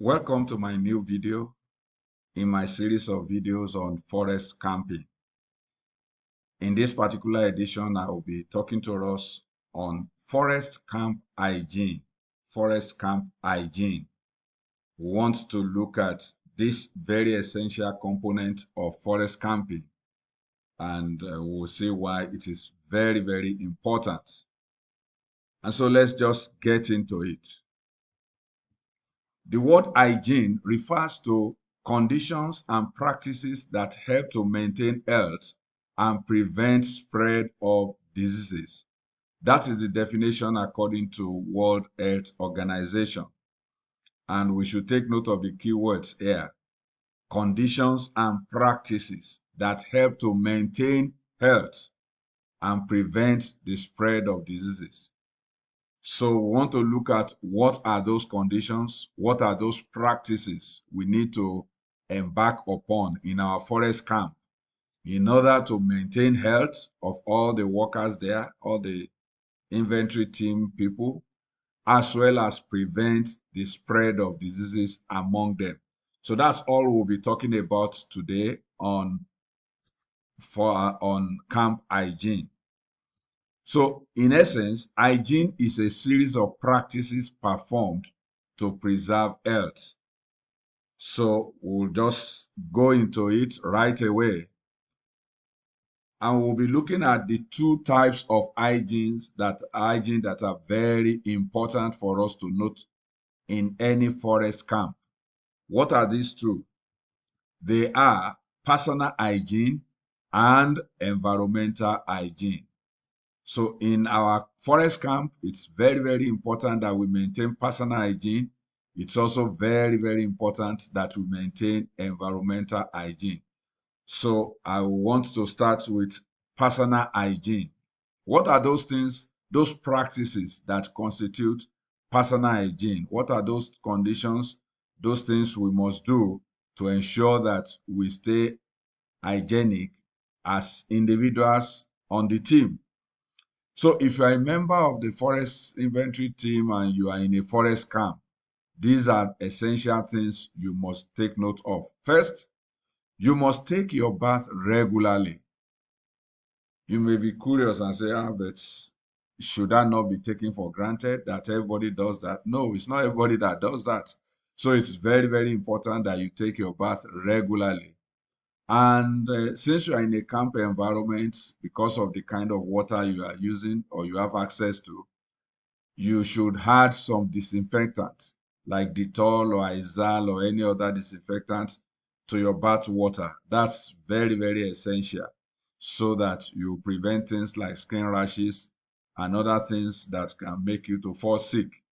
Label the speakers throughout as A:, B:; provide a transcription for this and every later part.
A: Welcome to my new video in my series of videos on forest camping. In this particular edition, I will be talking to us on forest camp hygiene. Forest camp hygiene. We want to look at this very essential component of forest camping, and we'll see why it is very, very important. And so let's just get into it. The word hygiene refers to conditions and practices that help to maintain health and prevent spread of diseases. That is the definition according to World Health Organization. And we should take note of the keywords here. Conditions and practices that help to maintain health and prevent the spread of diseases. So we want to look at what are those conditions, what are those practices we need to embark upon in our forest camp in order to maintain health of all the workers there, all the inventory team people, as well as prevent the spread of diseases among them. So that's all we'll be talking about today on camp hygiene. So, in essence, hygiene is a series of practices performed to preserve health. So, we'll just go into it right away. And we'll be looking at the two types of hygiene that are very important for us to note in any forest camp. What are these two? They are personal hygiene and environmental hygiene. So in our forest camp, it's very, very important that we maintain personal hygiene. It's also very, very important that we maintain environmental hygiene. So I want to start with personal hygiene. What are those things, those practices that constitute personal hygiene? What are those conditions, those things we must do to ensure that we stay hygienic as individuals on the team? So if you are a member of the forest inventory team and you are in a forest camp, these are essential things you must take note of. First, you must take your bath regularly. You may be curious and say, but should that not be taken for granted that everybody does that? No, it's not everybody that does that. So it's very, very important that you take your bath regularly. And since you are in a camp environment, because of the kind of water you are using or you have access to, you should add some disinfectant like Dettol or Izal or any other disinfectant to your bath water. That's very, very essential so that you prevent things like skin rashes and other things that can make you to fall sick.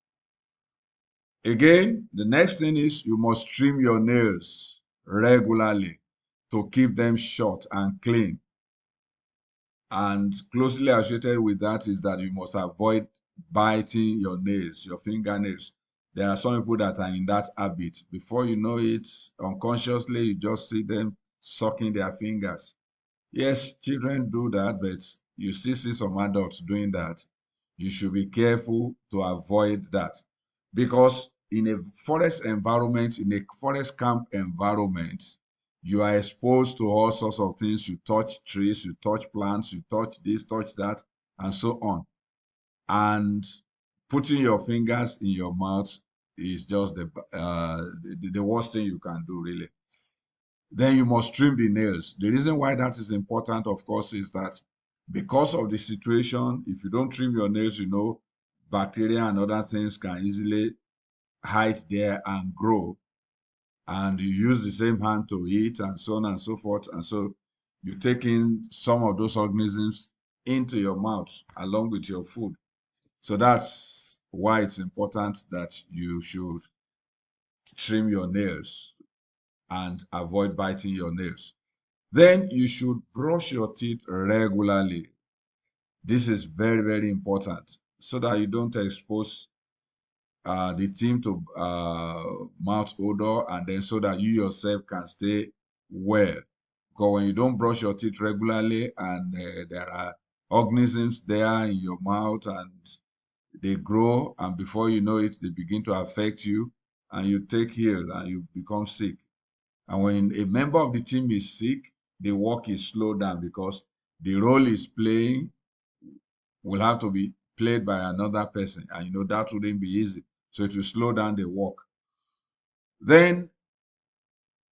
A: Again, the next thing is you must trim your nails regularly to keep them short and clean. And closely associated with that is that you must avoid biting your nails, your fingernails. There are some people that are in that habit. Before you know it, unconsciously, you just see them sucking their fingers. Yes, children do that, but you still see some adults doing that. You should be careful to avoid that because in a forest environment, in a forest camp environment, you are exposed to all sorts of things. You touch trees, you touch plants, you touch this, touch that, and so on. And putting your fingers in your mouth is just the worst thing you can do, really. Then you must trim the nails. The reason why that is important, of course, is that because of the situation, if you don't trim your nails, bacteria and other things can easily hide there and grow. And you use the same hand to eat and so on and so forth. And so you take in some of those organisms into your mouth along with your food. So that's why it's important that you should trim your nails and avoid biting your nails. Then you should brush your teeth regularly. This is very, very important so that you don't expose the team to mouth odor, and then so that you yourself can stay well. Because when you don't brush your teeth regularly and there are organisms there in your mouth and they grow, and before you know it, they begin to affect you, and you take ill and you become sick. And when a member of the team is sick, the work is slowed down because the role is playing will have to be played by another person. And that wouldn't be easy. So it will slow down the work. Then,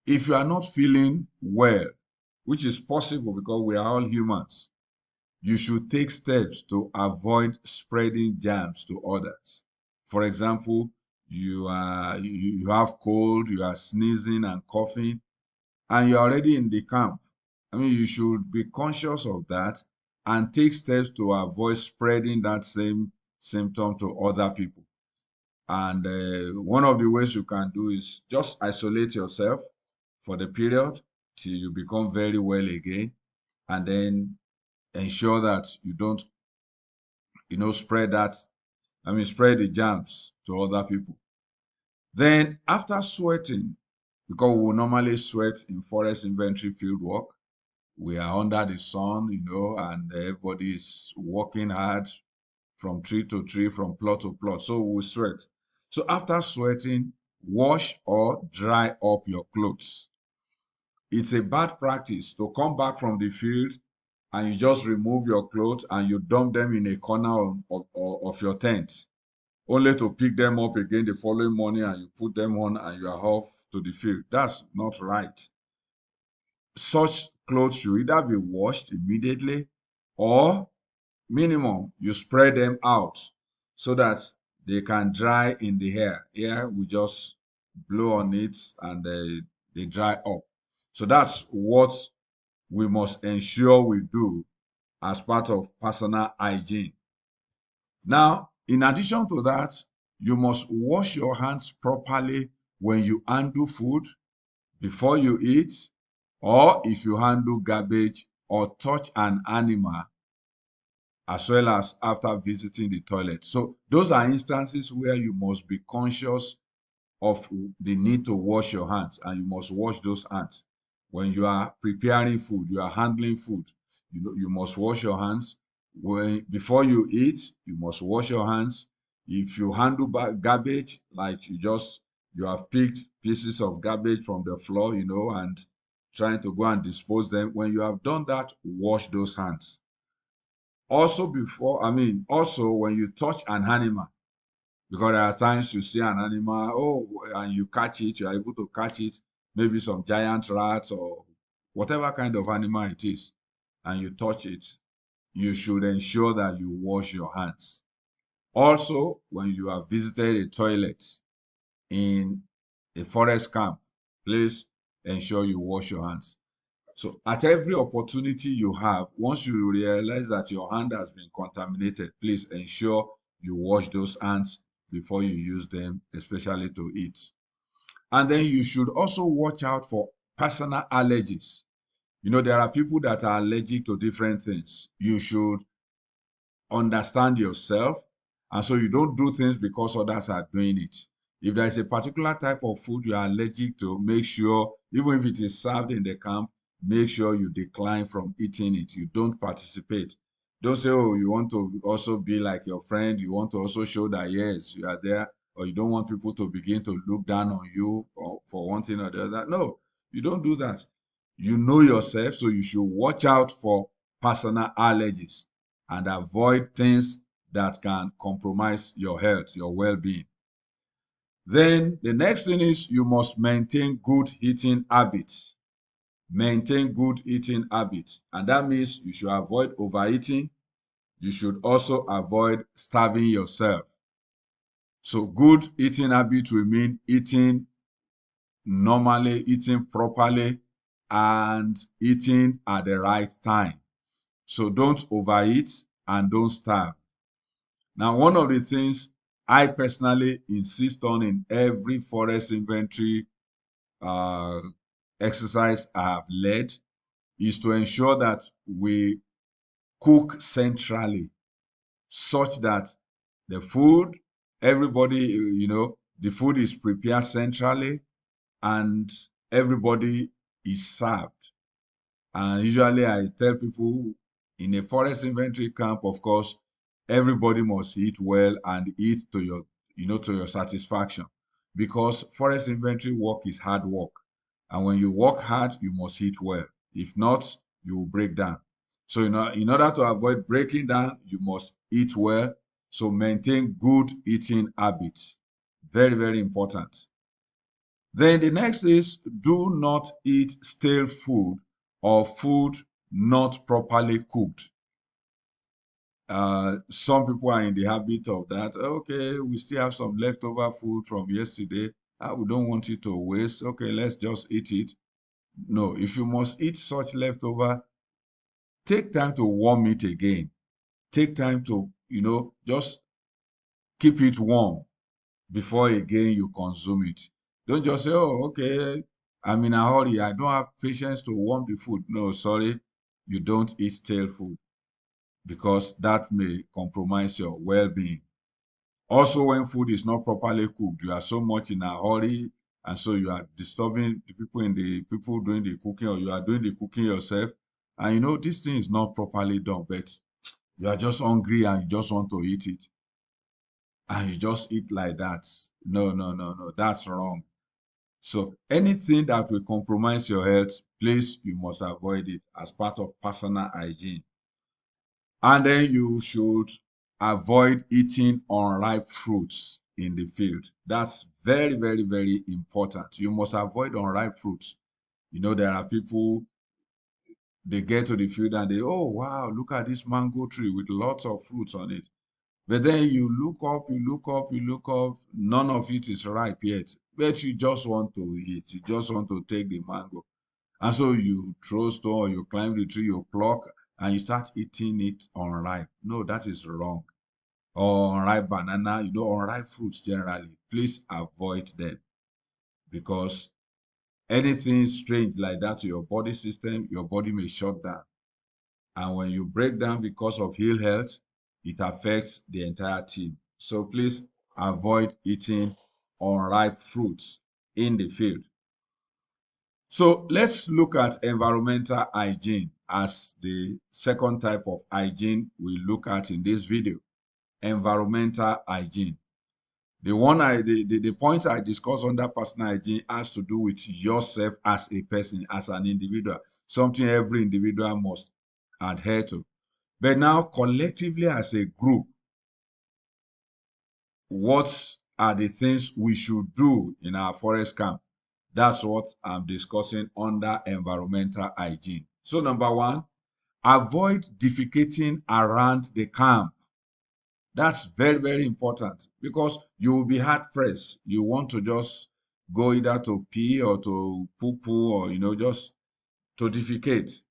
A: if you are not feeling well, which is possible because we are all humans, you should take steps to avoid spreading germs to others. For example, you have cold, you are sneezing and coughing, and you're already in the camp. I mean, you should be conscious of that and take steps to avoid spreading that same symptom to other people. And one of the ways you can do is just isolate yourself for the period till you become very well again, and then ensure that you don't, spread spread the germs to other people. Then after sweating, because we will normally sweat in forest inventory field work, we are under the sun, and everybody is working hard from tree to tree, from plot to plot. So we sweat. So after sweating, wash or dry up your clothes. It's a bad practice to come back from the field and you just remove your clothes and you dump them in a corner of your tent, only to pick them up again the following morning and you put them on and you are off to the field. That's not right. Such clothes should either be washed immediately or minimum you spread them out so that they can dry in the air. Here we just blow on it and they dry up. So that's what we must ensure we do as part of personal hygiene. Now, in addition to that, you must wash your hands properly when you handle food, before you eat, or if you handle garbage or touch an animal, as well as after visiting the toilet. So those are instances where you must be conscious of the need to wash your hands, and you must wash those hands. When you are preparing food, you are handling food, you must wash your hands. Before you eat, you must wash your hands. If you handle garbage, like you have picked pieces of garbage from the floor, and trying to go and dispose them, when you have done that, wash those hands. Also when you touch an animal, because there are times you see an animal, and you catch it, you are able to catch it, maybe some giant rats or whatever kind of animal it is, and you touch it, you should ensure that you wash your hands. Also, when you have visited a toilet in a forest camp, please ensure you wash your hands. So at every opportunity you have, once you realize that your hand has been contaminated, please ensure you wash those hands before you use them, especially to eat. And then you should also watch out for personal allergies. There are people that are allergic to different things. You should understand yourself, and so you don't do things because others are doing it. If there is a particular type of food you are allergic to, make sure, even if it is served in the camp, make sure you decline from eating it. You don't participate. Don't say, oh, you want to also be like your friend, you want to also show that yes, you are there, or you don't want people to begin to look down on you for one thing or the other. No, you don't do that. You know yourself, so you should watch out for personal allergies and avoid things that can compromise your health, your well-being. Then the next thing is you must maintain good eating habits. Maintain good eating habits. And that means you should avoid overeating. You should also avoid starving yourself. So good eating habit will mean eating normally, eating properly, and eating at the right time. So don't overeat and don't starve. Now, one of the things I personally insist on in every forest inventory uh, exercise I have led is to ensure that we cook centrally, such that the food, everybody, the food is prepared centrally and everybody is served. And usually I tell people in a forest inventory camp, of course, everybody must eat well and eat to your satisfaction. because forest inventory work is hard work. And when you work hard, you must eat well. If not, you will break down. So, in order to avoid breaking down, you must eat well. So maintain good eating habits. Very, very important. Then the next is do not eat stale food or food not properly cooked. Some people are in the habit of that. Okay, we still have some leftover food from yesterday. We don't want it to waste. Okay, let's just eat it. No, if you must eat such leftover, take time to warm it again. Take time to, just keep it warm before again you consume it. Don't just say, oh, okay, I'm in a hurry. I don't have patience to warm the food. No, sorry, you don't eat stale food because that may compromise your well-being. Also, when food is not properly cooked, you are so much in a hurry, and so you are disturbing the people doing the cooking, or you are doing the cooking yourself. And this thing is not properly done, but you are just hungry and you just want to eat it. And you just eat like that. No, no, no, no. That's wrong. So anything that will compromise your health, please, you must avoid it as part of personal hygiene. And then you should avoid eating unripe fruits in the field. That's very, very, very important. You must avoid unripe fruits. There are people, they get to the field and they, oh, wow, look at this mango tree with lots of fruits on it. But then you look up, you look up, you look up, none of it is ripe yet. But you just want to eat. You just want to take the mango. And so you throw stone, you climb the tree, you pluck, and you start eating it unripe. No, that is wrong. Or unripe banana, unripe fruits generally. Please avoid them because anything strange like that to your body system, your body may shut down. And when you break down because of ill health, it affects the entire team. So please avoid eating unripe fruits in the field. So let's look at environmental hygiene as the second type of hygiene we look at in this video. Environmental hygiene. The points I discuss under personal hygiene has to do with yourself as a person, as an individual, something every individual must adhere to. But now, collectively as a group, what are the things we should do in our forest camp? That's what I'm discussing under environmental hygiene. So number one, avoid defecating around the camp. That's very, very important because you will be hard pressed. You want to just go either to pee or to poo-poo or, just to defecate.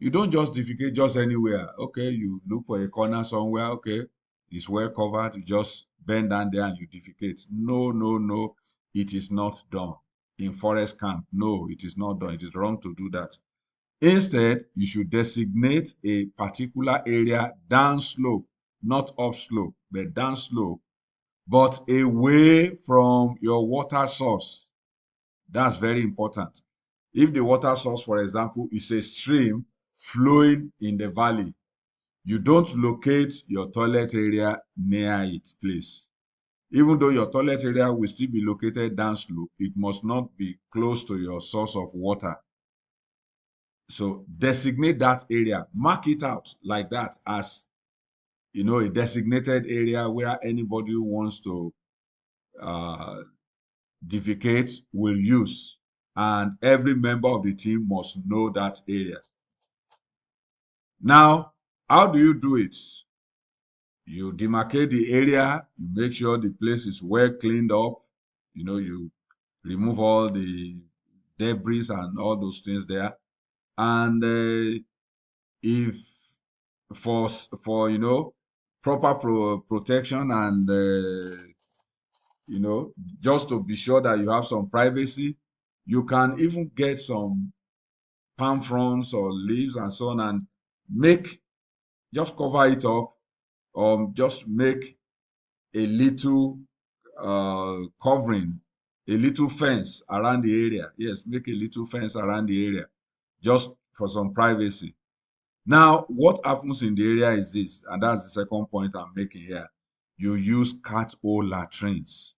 A: You don't just defecate just anywhere. Okay, you look for a corner somewhere. Okay, it's well covered. You just bend down there and you defecate. No, no, no. It is not done. In forest camp, no, it is not done. It is wrong to do that. Instead, you should designate a particular area down slope, not up slope, but down slope, but away from your water source. That's very important. If the water source, for example, is a stream flowing in the valley, you don't locate your toilet area near it, please. Even though your toilet area will still be located downslope, it must not be close to your source of water. So designate that area, mark it out like that as a designated area where anybody who wants to defecate will use. And every member of the team must know that area. Now, how do you do it? You demarcate the area, you make sure the place is well cleaned up, you remove all the debris and all those things there. And if for proper protection and just to be sure that you have some privacy, you can even get some palm fronds or leaves and so on and just cover it up, or just make a little covering, a little fence around the area. Yes, make a little fence around the area just for some privacy. Now, what happens in the area is this, and that's the second point I'm making here. You use cat hole latrines.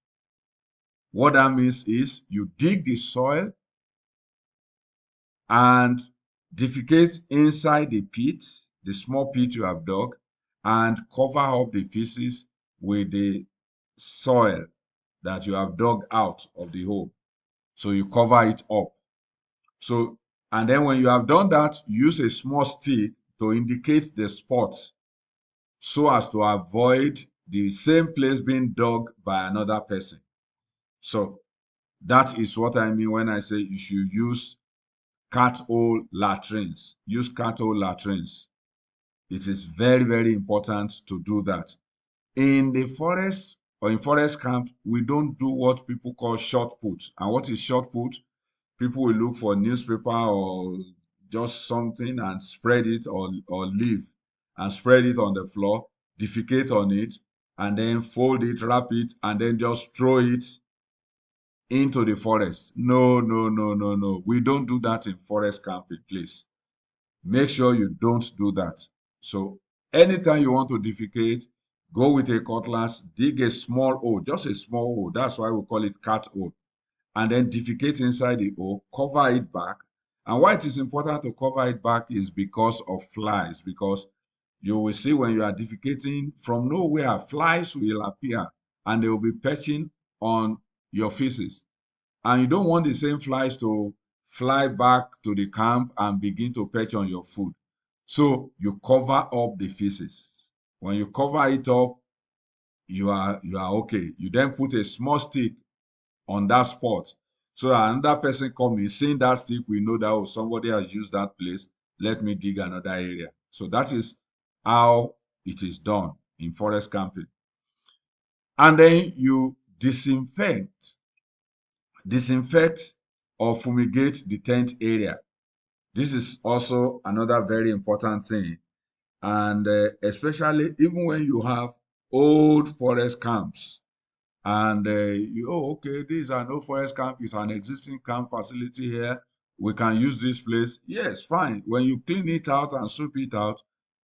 A: What that means is you dig the soil and defecate inside the pit, the small pit you have dug, and cover up the feces with the soil that you have dug out of the hole. So you cover it up. So, and then when you have done that, use a small stick to indicate the spot so as to avoid the same place being dug by another person. So that is what I mean when I say you should use cat hole latrines. Use cat hole latrines. It is very, very important to do that. In the forest or in forest camp, we don't do what people call short put. And what is short put? People will look for newspaper or just something and spread it, or leaf and spread it on the floor, defecate on it, and then fold it, wrap it, and then just throw it into the forest. No, no, no, no, no. We don't do that in forest camping, please. Make sure you don't do that. So anytime you want to defecate, go with a cutlass, dig a small hole, just a small hole. That's why we call it cat hole. And then defecate inside the hole, cover it back. And why it is important to cover it back is because of flies, because you will see when you are defecating from nowhere, flies will appear and they will be perching on your feces. And you don't want the same flies to fly back to the camp and begin to perch on your food. So you cover up the feces. When you cover it up, you are okay. You then put a small stick on that spot. So that another person coming, seeing that stick, we know that, oh, somebody has used that place. Let me dig another area. So that is how it is done in forest camping. And then you disinfect or fumigate the tent area. This is also another very important thing. And especially even when you have old forest camps, and okay, these are no forest camp, it's an existing camp facility here. We can use this place. Yes, fine. When you clean it out and sweep it out,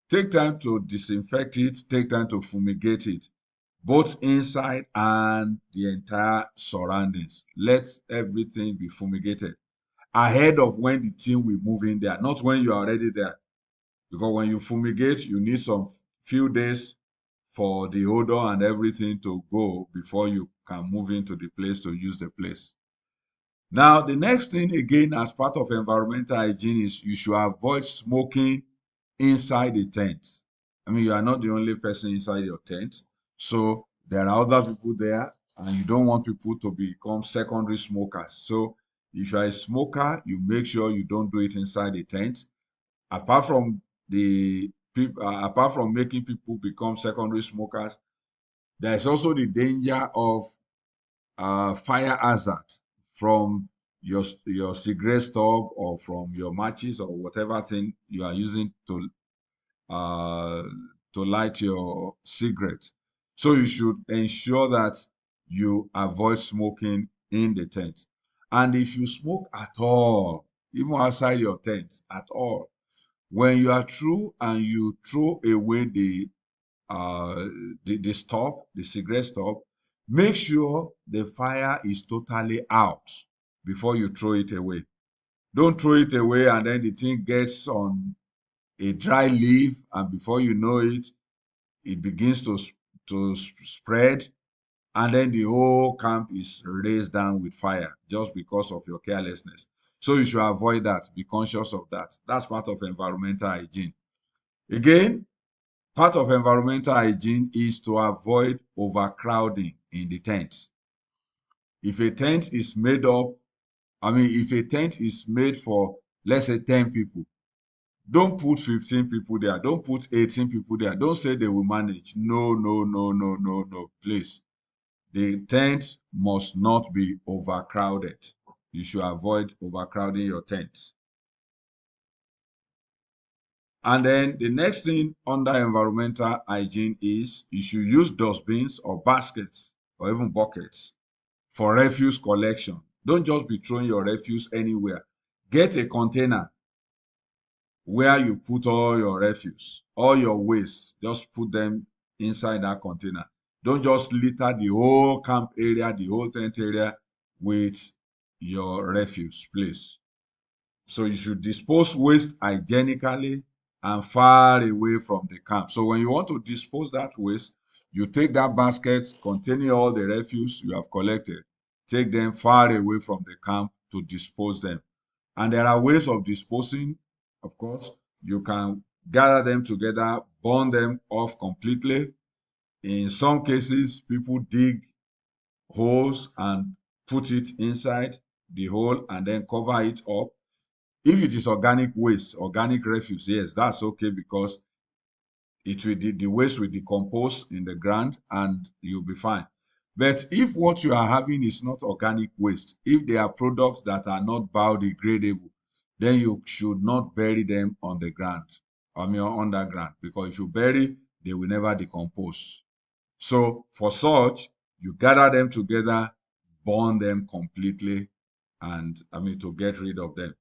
A: take time to disinfect it, take time to fumigate it, both inside and the entire surroundings. Let everything be fumigated ahead of when the team will move in there, not when you are already there. Because when you fumigate, you need some few days for the odor and everything to go before you can move into the place to use the place. Now, the next thing, again, as part of environmental hygiene, is you should avoid smoking inside the tent. I mean, you are not the only person inside your tent. So there are other people there, and you don't want people to become secondary smokers. So if you are a smoker, you make sure you don't do it inside the tent. Apart from apart from making people become secondary smokers, there is also the danger of fire hazard from your cigarette stub or from your matches or whatever thing you are using uh, to light your cigarette. So you should ensure that you avoid smoking in the tent. And if you smoke at all, even outside your tent at all, when you are through and you throw away uh, the stop, the cigarette stop, make sure the fire is totally out before you throw it away. Don't throw it away and then the thing gets on a dry leaf, and before you know it, it begins to spread, and then the whole camp is raised down with fire just because of your carelessness. So you should avoid that. Be conscious of that. That's part of environmental hygiene. Again, part of environmental hygiene is to avoid overcrowding in the tent. If a tent is made up, if a tent is made for, let's say, 10 people, don't put 15 people there. Don't put 18 people there. Don't say they will manage. No, no, no, no, no, no. Please. The tent must not be overcrowded. You should avoid overcrowding your tent. And then the next thing under environmental hygiene is you should use dustbins or baskets or even buckets for refuse collection. Don't just be throwing your refuse anywhere. Get a container where you put all your refuse, all your waste. Just put them inside that container. Don't just litter the whole camp area, the whole tent area with your refuse, please. So you should dispose waste hygienically and far away from the camp. So when you want to dispose that waste, you take that basket containing all the refuse you have collected, take them far away from the camp to dispose them. And there are ways of disposing, of course. You can gather them together, burn them off completely. In some cases, people dig holes and put it inside the hole and then cover it up. If it is organic waste, organic refuse, yes, that's okay, because the waste will decompose in the ground and you'll be fine. But if what you are having is not organic waste, if they are products that are not biodegradable, then you should not bury them on the ground, I mean underground, because if you bury, they will never decompose. So for such, you gather them together, burn them completely, and to get rid of them.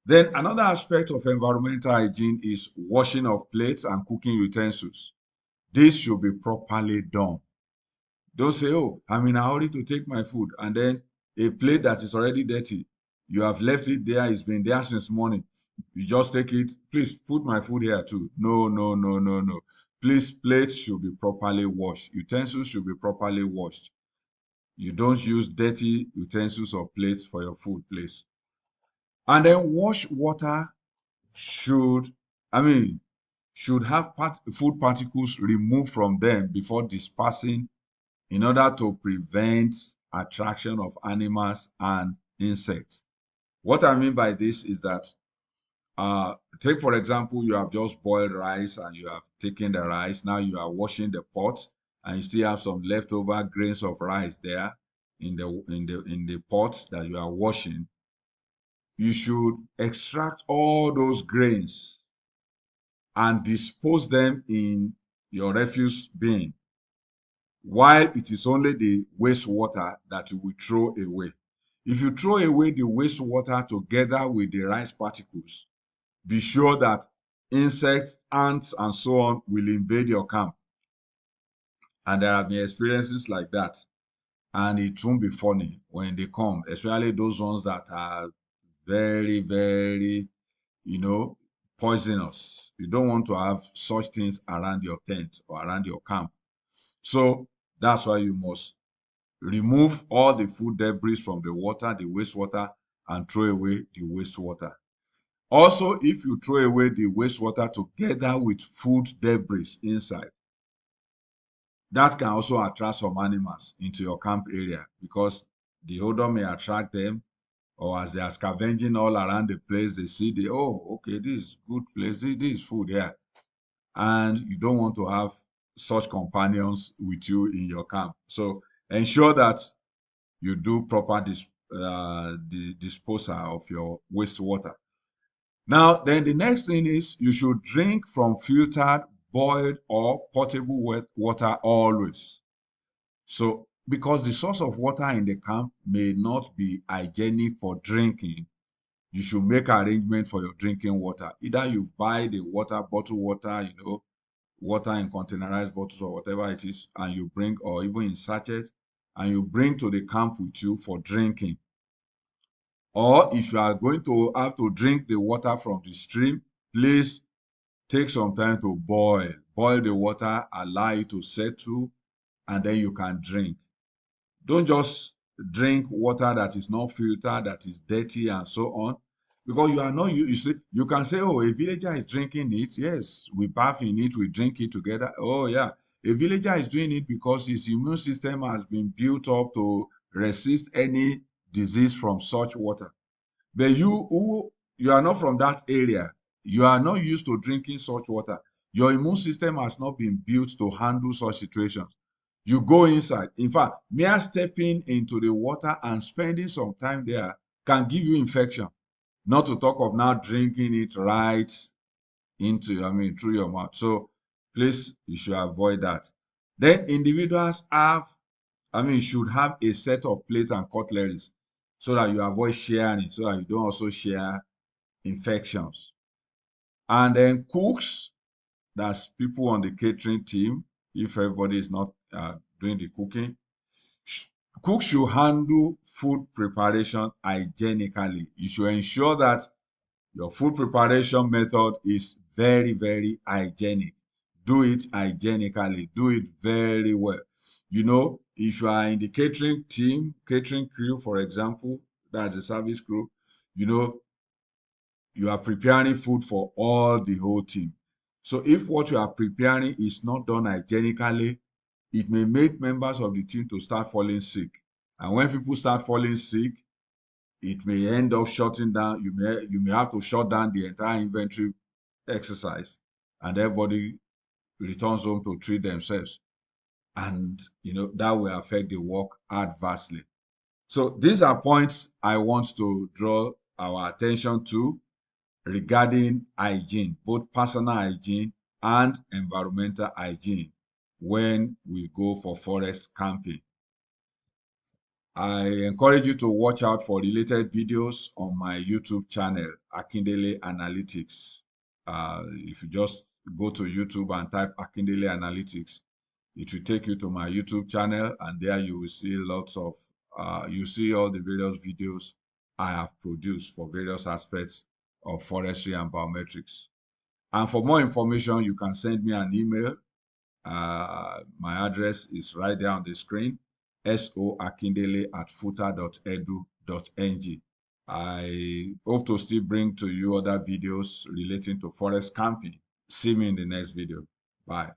A: Then another aspect of environmental hygiene is washing of plates and cooking utensils. This should be properly done. Don't say, oh, I'm in a hurry to take my food, and then a plate that is already dirty, you have left it there, it's been there since morning. You just take it, please put my food here too. No, no, no, no, no. Please, plates should be properly washed. Utensils should be properly washed. You don't use dirty utensils or plates for your food, please. And then wash water should, should have food particles removed from them before dispersing, in order to prevent attraction of animals and insects. What I mean by this is that, take for example, you have just boiled rice and you have taken the rice. Now you are washing the pot and you still have some leftover grains of rice there in the pot that you are washing. You should extract all those grains and dispose them in your refuse bin, while it is only the wastewater that you will throw away. If you throw away the wastewater together with the rice particles, be sure that insects, ants, and so on will invade your camp. And there have been experiences like that. And it won't be funny when they come, especially those ones that are very, very, poisonous. You don't want to have such things around your tent or around your camp. So that's why you must remove all the food debris from the water, the wastewater, and throw away the wastewater. Also, if you throw away the wastewater together with food debris inside, that can also attract some animals into your camp area, because the odor may attract them, or as they are scavenging all around the place, they see okay, this is good place, this is food here. And you don't want to have such companions with you in your camp. So ensure that you do proper disposal of your wastewater. Now, then the next thing is you should drink from filtered, boiled, or potable water always. So, because the source of water in the camp may not be hygienic for drinking, you should make arrangement for your drinking water. Either you buy the water, bottled water, water in containerized bottles or whatever it is, and you bring, or even in sachets, and you bring to the camp with you for drinking. Or if you are going to have to drink the water from the stream, please take some time to boil. Boil the water, allow it to settle, and then you can drink. Don't just drink water that is not filtered, that is dirty, and so on. Because you are not, you can say, oh, a villager is drinking it. Yes, we bath in it, we drink it together. Oh, yeah. A villager is doing it because his immune system has been built up to resist any disease from such water. But you are not from that area, you are not used to drinking such water. Your immune system has not been built to handle such situations. You go inside. In fact, mere stepping into the water and spending some time there can give you infection. Not to talk of now drinking it right through your mouth. So please, you should avoid that. Then individuals should have a set of plates and cutleries so that you avoid sharing, so that you don't also share infections. And then cooks, that's people on the catering team, if everybody is not doing the cooking. Cooks should handle food preparation hygienically. You should ensure that your food preparation method is very, very hygienic. Do it hygienically. Do it very well. If you are in the catering team, catering crew, for example, that's the service crew, you know, you are preparing food for all the whole team. So if what you are preparing is not done hygienically, it may make members of the team to start falling sick. And when people start falling sick, it may end up shutting down. You may have to shut down the entire inventory exercise, and everybody returns home to treat themselves. And that will affect the work adversely. So these are points I want to draw our attention to regarding hygiene, both personal hygiene and environmental hygiene when we go for forest camping. I encourage you to watch out for related videos on my YouTube channel, Akindele Analytics. If you just go to YouTube and type Akindele Analytics, it will take you to my YouTube channel, and there you will see you see all the various videos I have produced for various aspects of forestry and biometrics. And for more information, you can send me an email. My address is right there on the screen, soakindele@futa.edu.ng. I hope to still bring to you other videos relating to forest camping. See me in the next video. Bye.